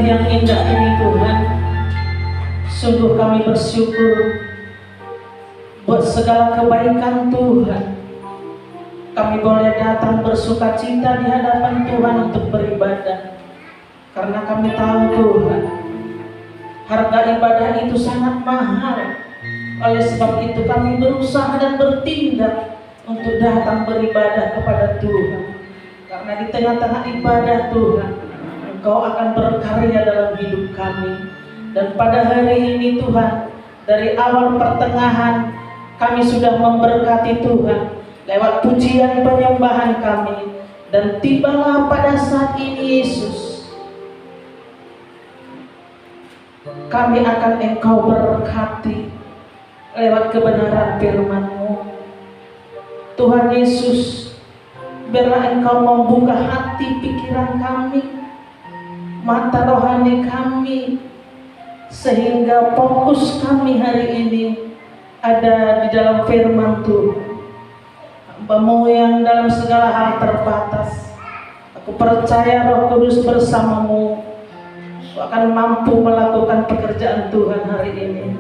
Yang indah ini Tuhan, sungguh kami bersyukur buat segala kebaikan Tuhan. Kami boleh datang bersukacita di hadapan Tuhan untuk beribadah, karena kami tahu Tuhan, harga ibadah itu sangat mahal. Oleh sebab itu kami berusaha dan bertindak untuk datang beribadah kepada Tuhan, karena di tengah-tengah ibadah Tuhan, Engkau akan berkarya dalam hidup kami. Dan pada hari ini Tuhan, dari awal pertengahan kami sudah memberkati Tuhan lewat pujian penyembahan kami. Dan tibalah pada saat ini Yesus, kami akan Engkau berkati lewat kebenaran firman-Mu. Tuhan Yesus, biarlah Engkau membuka hati pikiran kami, mata rohani kami, sehingga fokus kami hari ini ada di dalam firman Tuhan. Hamba-Mu yang dalam segala hal terbatas, aku percaya Roh Kudus bersama-Mu akan mampu melakukan pekerjaan Tuhan hari ini.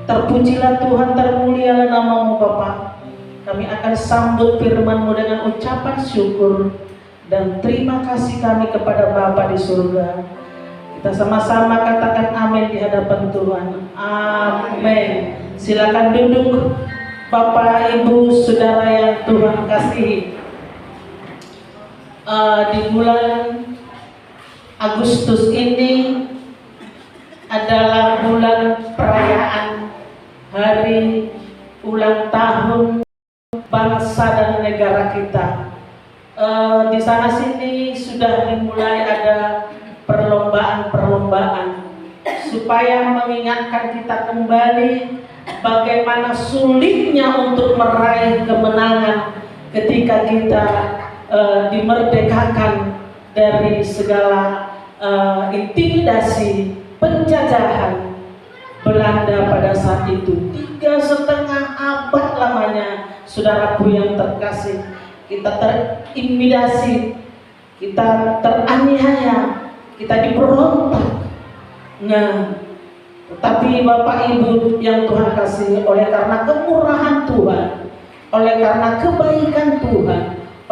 Terpujilah Tuhan, termulialah nama-Mu Bapa. Kami akan sambut firman-Mu dengan ucapan syukur dan terima kasih kami kepada Bapa di surga. Kita sama-sama katakan amin di hadapan Tuhan. Amin. Silakan duduk Bapak, Ibu, Saudara yang Tuhan kasihi. Di bulan Agustus ini adalah bulan perayaan hari ulang tahun bangsa dan negara kita. Di sana sini sudah dimulai ada perlombaan supaya mengingatkan kita kembali bagaimana sulitnya untuk meraih kemenangan ketika kita dimerdekakan dari segala intimidasi penjajahan Belanda pada saat itu. 3,5 abad lamanya, saudaraku yang terkasih, kita terintimidasi, kita teraniaya, kita diberontak. Nah, tetapi Bapak Ibu yang Tuhan kasih, oleh karena kemurahan Tuhan, oleh karena kebaikan Tuhan,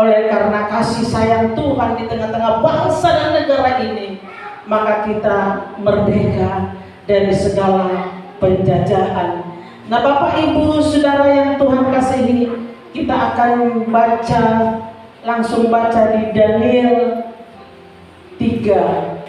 oleh karena kasih sayang Tuhan di tengah-tengah bangsa dan negara ini, maka kita merdeka dari segala penjajahan. Nah, Bapak Ibu Saudara yang Tuhan kasihi, kita akan langsung baca di Daniel 3.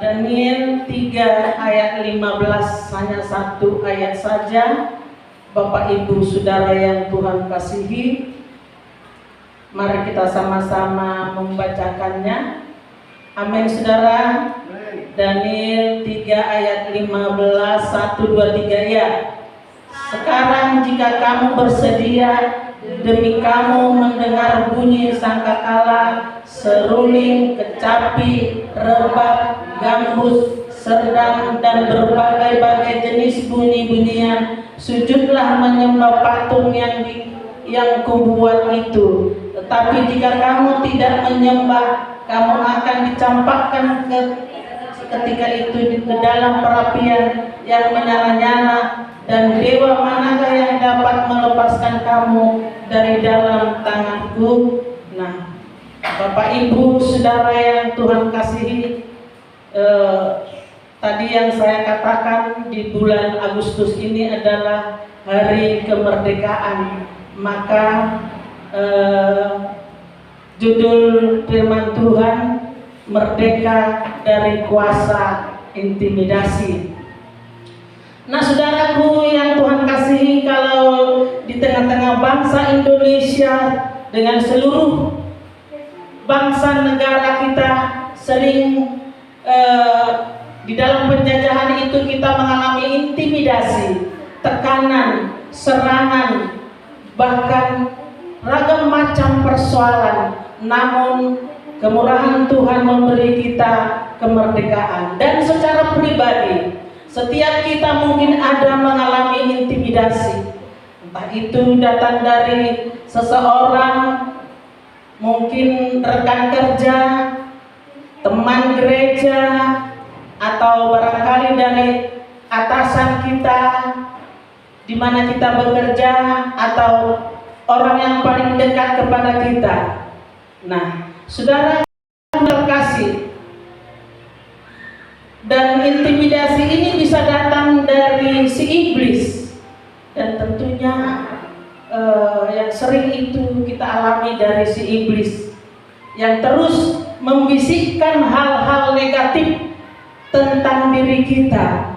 Daniel 3 ayat 15, hanya satu ayat saja. Bapak Ibu Saudara yang Tuhan kasihi, mari kita sama-sama membacakannya. Amin saudara. Daniel 3 ayat 15, 1, 2, 3 ya. Sekarang jika kamu bersedia, demi kamu mendengar bunyi sangkakala, seruling, kecapi, rebab, gambus, serdang, dan berbagai-bagai jenis bunyi-bunyian, sujudlah menyembah patung yang kubuat itu. Tetapi jika kamu tidak menyembah, kamu akan dicampakkan ketika itu ke dalam perapian yang menyala-nyala, dan dewa manakah yang dapat melepaskan kamu dari dalam tanganku? Nah, Bapak Ibu Saudara yang Tuhan kasihi, tadi yang saya katakan di bulan Agustus ini adalah hari kemerdekaan. Maka judul firman Tuhan, merdeka dari kuasa intimidasi. Nah, saudaraku yang Tuhan kasihi, kalau di tengah-tengah bangsa Indonesia dengan seluruh bangsa negara kita sering di dalam penjajahan itu kita mengalami tekanan, serangan, bahkan ragam macam persoalan. Namun kemurahan Tuhan memberi kita kemerdekaan. Dan secara pribadi, setiap kita mungkin ada mengalami intimidasi. Entah itu datang dari seseorang, mungkin rekan kerja, teman gereja, atau barangkali dari atasan kita di mana kita bekerja, atau orang yang paling dekat kepada kita. Nah, saudara terkasih, dan intimidasi ini bisa datang dari si iblis, dan tentunya yang sering itu kita alami dari si iblis yang terus membisikkan hal-hal negatif tentang diri kita.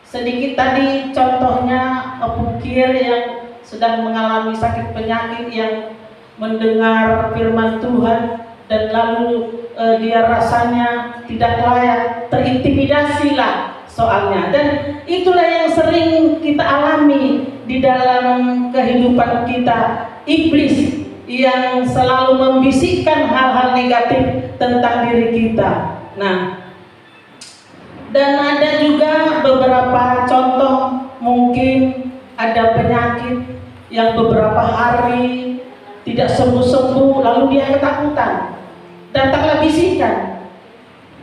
Sedikit tadi contohnya pukir yang sedang mengalami sakit penyakit, yang mendengar firman Tuhan dan lalu dia rasanya tidak layak, terintimidasilah soalnya. Dan itulah yang sering kita alami di dalam kehidupan kita. Iblis yang selalu membisikkan hal-hal negatif tentang diri kita. Nah, dan ada juga beberapa contoh, mungkin ada penyakit yang beberapa hari tidak sembuh-sembuh, lalu dia ketakutan. Datanglah bisikan,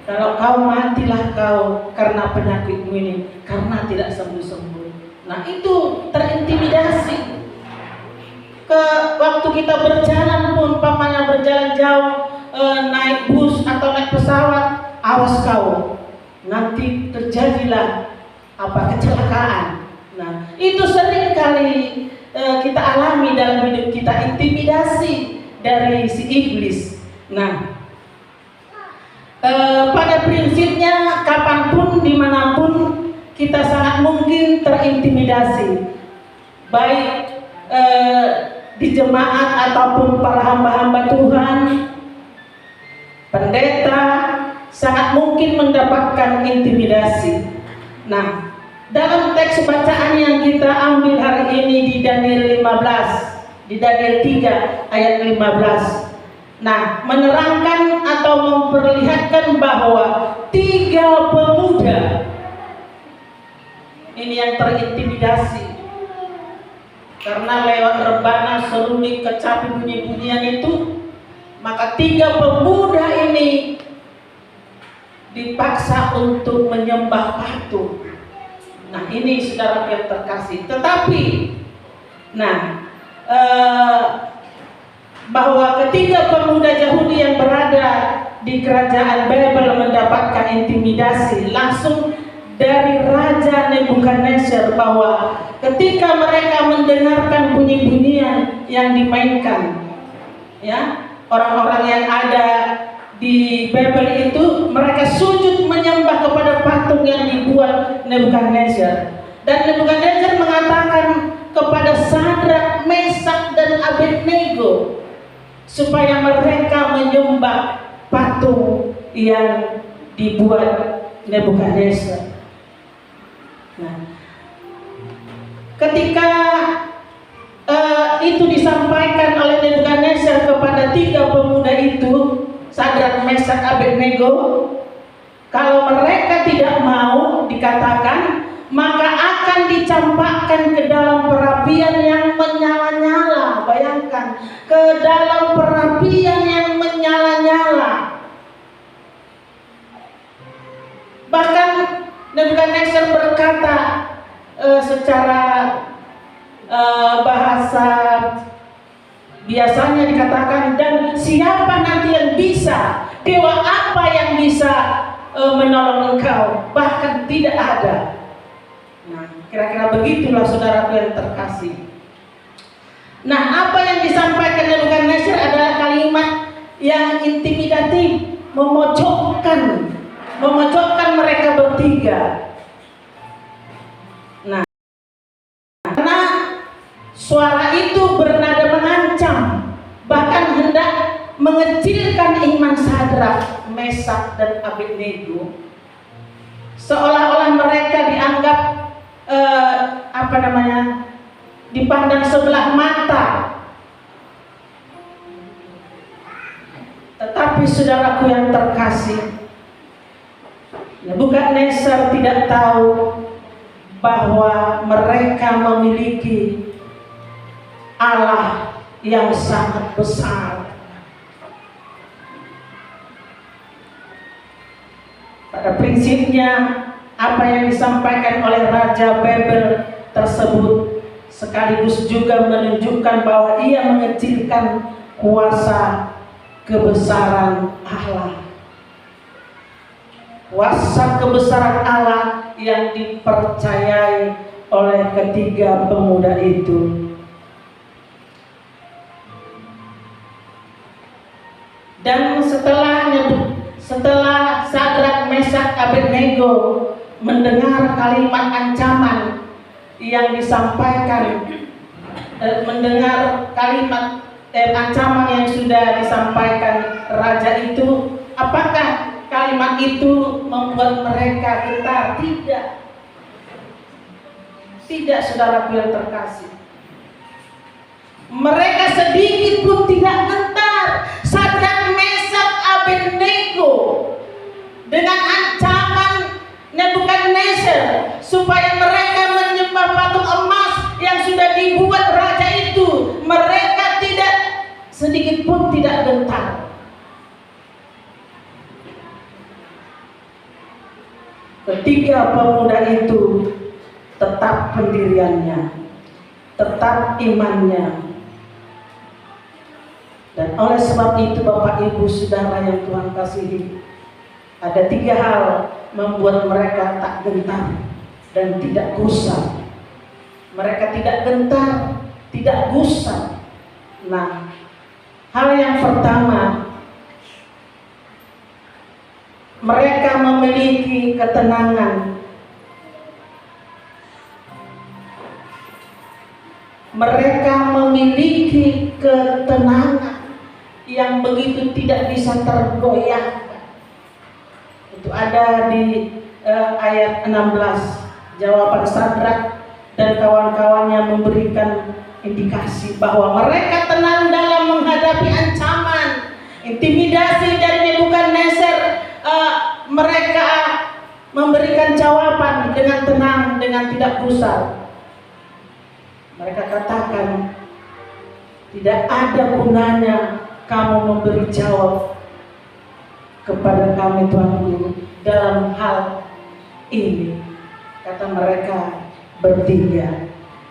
kalau kau matilah kau karena penyakitmu ini, karena tidak sembuh-sembuh. Nah, itu terintimidasi. Waktu kita berjalan pun, pamannya berjalan jauh, naik bus atau naik pesawat, awas kau, nanti terjadilah kecelakaan. Nah, itu sering kali kita alami dalam hidup kita, intimidasi dari si iblis. Nah, pada prinsipnya kapanpun, dimanapun, kita sangat mungkin terintimidasi, baik di jemaat ataupun para hamba-hamba Tuhan, pendeta, sangat mungkin mendapatkan intimidasi. Nah, dalam teks bacaan yang kita ambil hari ini di Daniel 15, di Daniel 3 ayat 15. Nah, menerangkan atau memperlihatkan bahwa 3 pemuda ini yang terintimidasi. Karena lewat rebana, seruling, kecapi, bunyi-bunyian itu, maka 3 pemuda ini dipaksa untuk menyembah patung. Nah, ini saudara yang terkasih. Tetapi, bahwa ketiga pemuda Yahudi yang berada di kerajaan Babel mendapatkan intimidasi langsung dari Raja Nebukadnezar, bahwa ketika mereka mendengarkan bunyi-bunyian yang dimainkan, ya, orang-orang yang ada di Babel itu, mereka sujud menyembah kepada patung yang dibuat Nebukadnezar. Dan Nebukadnezar mengatakan kepada Sadrak, Mesak, dan Abednego supaya mereka menyembah patung yang dibuat Nebukadnezar. Nah, ketika itu disampaikan oleh Nebukadnezar kepada 3 pemuda itu, Sadrak, Mesak, Abednego, kalau mereka tidak mau dikatakan, maka akan dicampakkan ke dalam perapian yang menyala-nyala. Bayangkan, ke dalam perapian yang menyala-nyala. Bahkan Nebukadnezar berkata secara bahasa biasanya dikatakan, dan siapa nanti yang bisa, dewa apa yang bisa menolong engkau? Bahkan tidak ada. Nah, kira-kira begitulah saudara yang terkasih. Nah, apa yang disampaikan Nebukadnezar adalah kalimat yang intimidatif, memojokkan mereka bertiga. Nah, karena suara itu bernada mengancam, bahkan hendak mengecilkan iman Sadrak, Mesak, dan Abednego, seolah-olah mereka dianggap dipandang sebelah mata. Tetapi saudaraku yang terkasih, Nebukadnezar tidak tahu bahwa mereka memiliki Allah yang sangat besar. Pada prinsipnya, apa yang disampaikan oleh Raja Babel tersebut sekaligus juga menunjukkan bahwa ia mengecilkan kuasa kebesaran Allah. Kuasa kebesaran Allah yang dipercayai oleh ketiga pemuda itu. Dan setelah Sadrak, Mesak, Abednego mendengar kalimat ancaman yang disampaikan, mendengar kalimat ancaman yang sudah disampaikan raja itu, apakah kalimat itu membuat mereka gentar? Tidak, saudaraku yang terkasih. Mereka sedikit pun tidak gentar. Sadrak, Mesak, Abednego dengan ancaman Nebukadnezar supaya mereka menyembah patung emas yang sudah dibuat raja itu, mereka tidak sedikit pun tidak gentar. Ketiga pemuda itu tetap pendiriannya, tetap imannya. Dan oleh sebab itu Bapak Ibu Saudara yang Tuhan kasihi, ada 3 hal membuat mereka tak gentar dan tidak gusar. Mereka tidak gentar, tidak gusar. Nah, hal yang pertama, mereka memiliki ketenangan. Mereka memiliki ketenangan yang begitu tidak bisa tergoyahkan. Itu ada di ayat 16. Jawaban Sadrak dan kawan-kawannya memberikan indikasi bahwa mereka tenang dalam menghadapi ancaman, intimidasi dari Nebukadnezar. Mereka memberikan jawaban dengan tenang, dengan tidak gusar. Mereka katakan, tidak ada gunanya kamu memberi jawab kepada kami Tuanku dalam hal ini, kata mereka bertiga.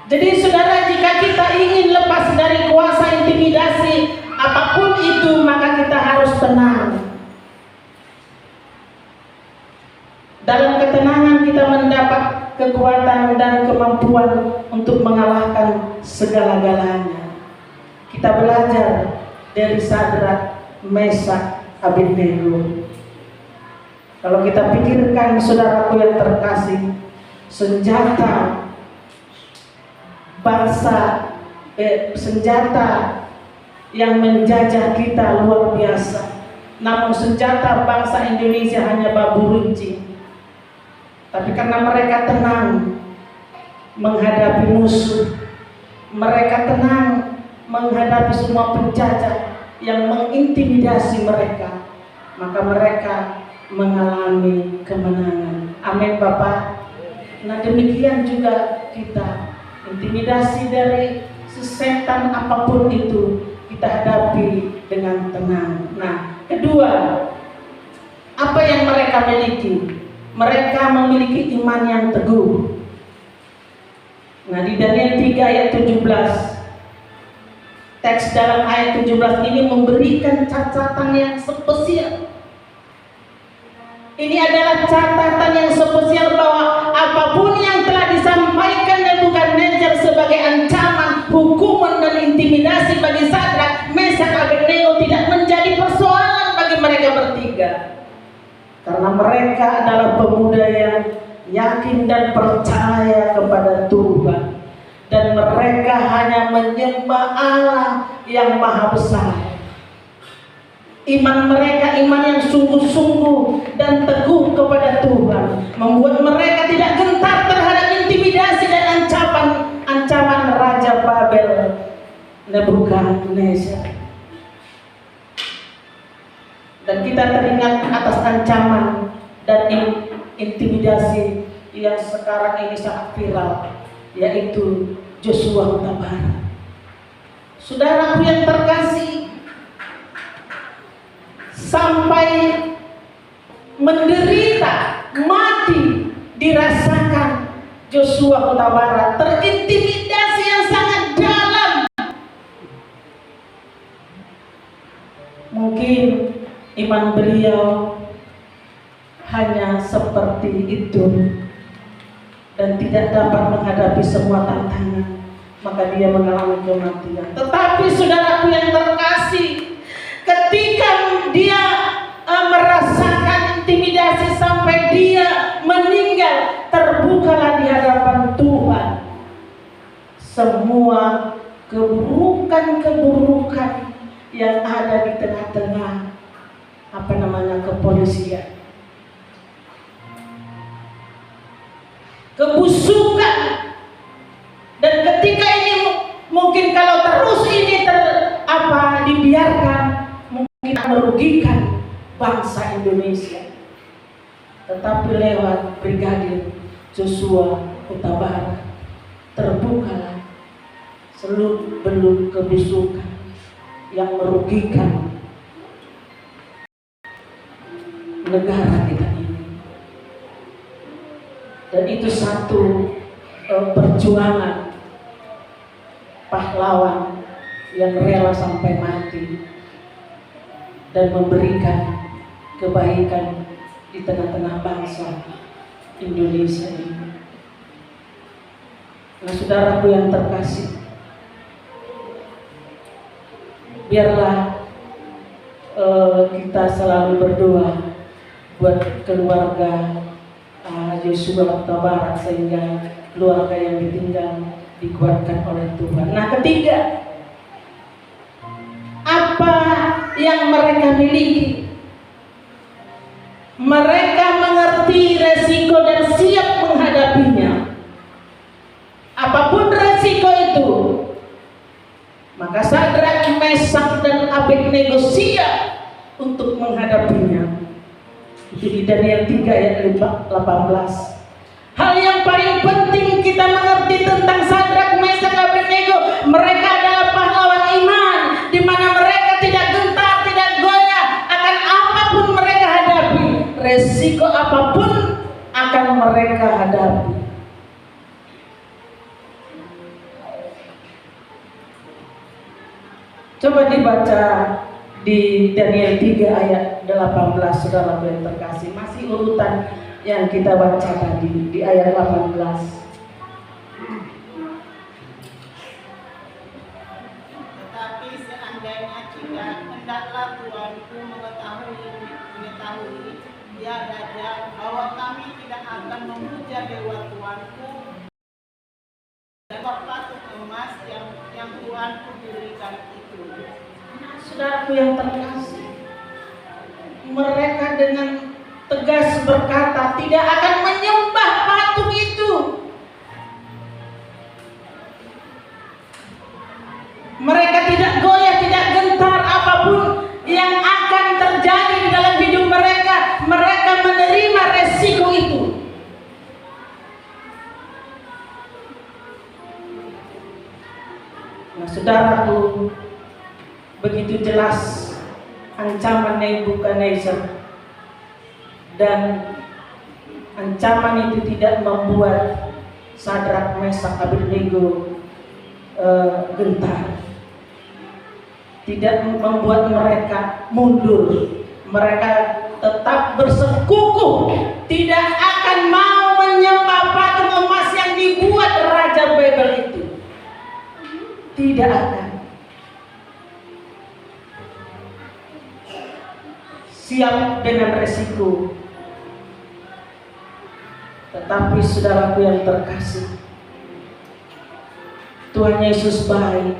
Jadi saudara, jika kita ingin lepas dari kuasa intimidasi apapun itu, maka kita harus tenang. Dalam ketenangan kita mendapat kekuatan dan kemampuan untuk mengalahkan segala-galanya. Kita belajar dari Sadrak, Mesak, Abednego. Kalau kita pikirkan saudaraku yang terkasih, senjata yang menjajah kita luar biasa. Namun senjata bangsa Indonesia hanya bambu runcing. Tapi karena mereka tenang menghadapi musuh, mereka tenang menghadapi semua penjajah yang mengintimidasi mereka, maka mereka mengalami kemenangan. Amin Bapak. Nah, demikian juga kita, intimidasi dari sesetan apapun itu kita hadapi dengan tenang. Nah, kedua, apa yang mereka miliki? Mereka memiliki iman yang teguh. Nah, di Daniel 3 ayat 17, teks dalam ayat 17 ini memberikan catatan yang spesial. Ini adalah catatan yang spesial bahwa apapun yang telah disampaikan Nebukadnezar sebagai ancaman, hukuman dan intimidasi bagi Sadrak, Mesak, Abednego tidak menjadi persoalan bagi mereka bertiga. Karena mereka adalah pemuda yang yakin dan percaya kepada Tuhan. Dan mereka hanya menyembah Allah yang maha besar. Iman mereka, iman yang sungguh-sungguh dan teguh kepada Tuhan, membuat mereka tidak gentar terhadap intimidasi dan ancaman Nebukadnezar. Dan kita teringat atas ancaman dan intimidasi yang sekarang ini sangat viral, yaitu Joshua Huta Barat. Saudaraku yang terkasih, sampai menderita, mati dirasakan Joshua Huta Barat, terintimidasi yang sangat dalam. Mungkin iman beliau hanya seperti itu dan tidak dapat menghadapi semua tantangan, maka dia mengalami kematian. Tetapi saudaraku yang terkasih, ketika dia merasakan intimidasi sampai dia meninggal, terbukalah di hadapan Tuhan semua keburukan-keburukan yang ada di tengah-tengah kepolisian, kebusukan. Dan ketika ini mungkin kalau terus ini dibiarkan, mungkin merugikan bangsa Indonesia. Tetapi lewat Brigadir Joshua Huta Barat terbukalah seluruh beluk kebusukan yang merugikan negara kita ini. Dan itu satu perjuangan pahlawan yang rela sampai mati dan memberikan kebaikan di tengah-tengah bangsa Indonesia ini. Nah, saudaraku yang terkasih, biarlah kita selalu berdoa buat keluarga Joshua Huta Barat, sehingga keluarga yang ditinggal dikuatkan oleh Tuhan. Nah, ketiga, apa yang mereka miliki? Mereka mengerti resiko dan siap menghadapinya. Apapun resiko itu, maka Sadrak, Mesak, dan Abednego siap untuk menghadapinya. Itu di Daniel 3 ayat 18. Hal yang paling penting kita mengerti tentang Sadrak, Mesak, Abednego, mereka adalah pahlawan iman, di mana mereka tidak gentar, tidak goyah akan apapun mereka hadapi. Resiko apapun akan mereka hadapi. Coba dibaca di Daniel 3 ayat 18, saudara yang terkasih. Masih urutan yang kita baca tadi di ayat 18. Tetapi seandainya jika hendaklah Tuanku mengetahui ya Raja, bahwa kami tidak akan memuja dewa Tuanku dan patung emas yang Tuanku dirikan itu. Saudaraku yang terkasih, mereka dengan tegas berkata tidak akan menyembah patung itu. Mereka tidak goyah, tidak gentar apapun yang akan terjadi di dalam hidup mereka. Mereka menerima resiko itu. Nah, saudaraku, begitu jelas ancaman Nebukadnezar, dan ancaman itu tidak membuat Sadrak, Mesak, Abednego gentar, tidak membuat mereka mundur. Mereka tetap bersekukuh, tidak akan mau menyembah patung emas yang dibuat Raja Babel itu. Tidak akan. Siap dengan resiko. Tetapi saudaraku yang terkasih, Tuhan Yesus baik.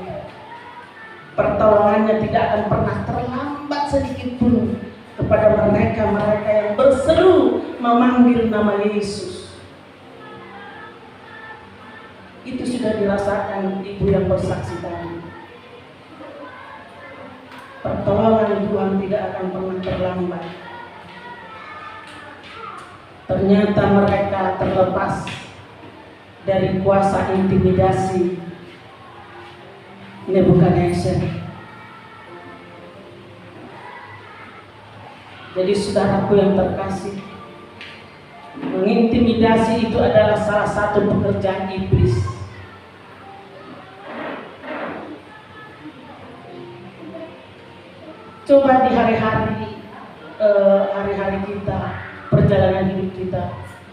Pertolongannya tidak akan pernah terlambat sedikit pun kepada mereka yang berseru memanggil nama Yesus. Itu sudah dirasakan ibu yang bersaksi tadi. pertolongan Tuhan tidak akan pernah terlambat. Ternyata mereka terlepas dari kuasa intimidasi Nebukadnezar. Jadi saudaraku yang terkasih, mengintimidasi itu adalah salah satu pekerjaan iblis. Coba di hari-hari kita, perjalanan hidup kita,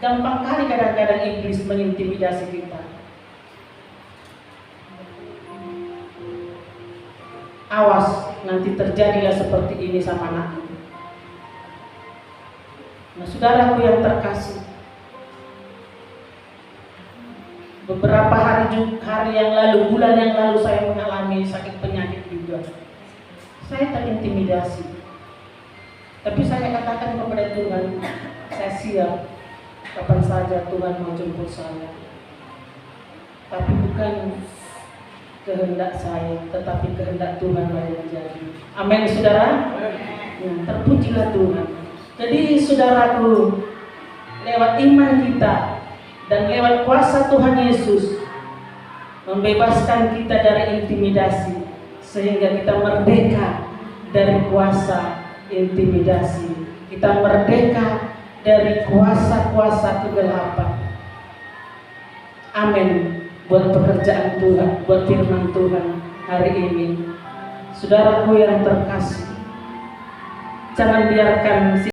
gampang kali kadang-kadang iblis mengintimidasi kita. Awas, nanti terjadilah seperti ini sama anakmu. Nah, saudaraku yang terkasih, beberapa hari yang lalu, bulan yang lalu saya mengalami sakit penyakit juga. Saya terintimidasi. Tapi saya katakan kepada Tuhan, saya siap kapan saja Tuhan mau jemput saya. Tapi bukan kehendak saya, tetapi kehendak Tuhan yang terjadi. Amin, saudara. Nah, terpujilah Tuhan. Jadi saudaraku, lewat iman kita dan lewat kuasa Tuhan Yesus membebaskan kita dari intimidasi, sehingga kita merdeka dari kuasa intimidasi. Kita merdeka dari kuasa-kuasa kegelapan. Amin. Buat pekerjaan Tuhan, buat firman Tuhan hari ini. Saudaraku yang terkasih, jangan biarkan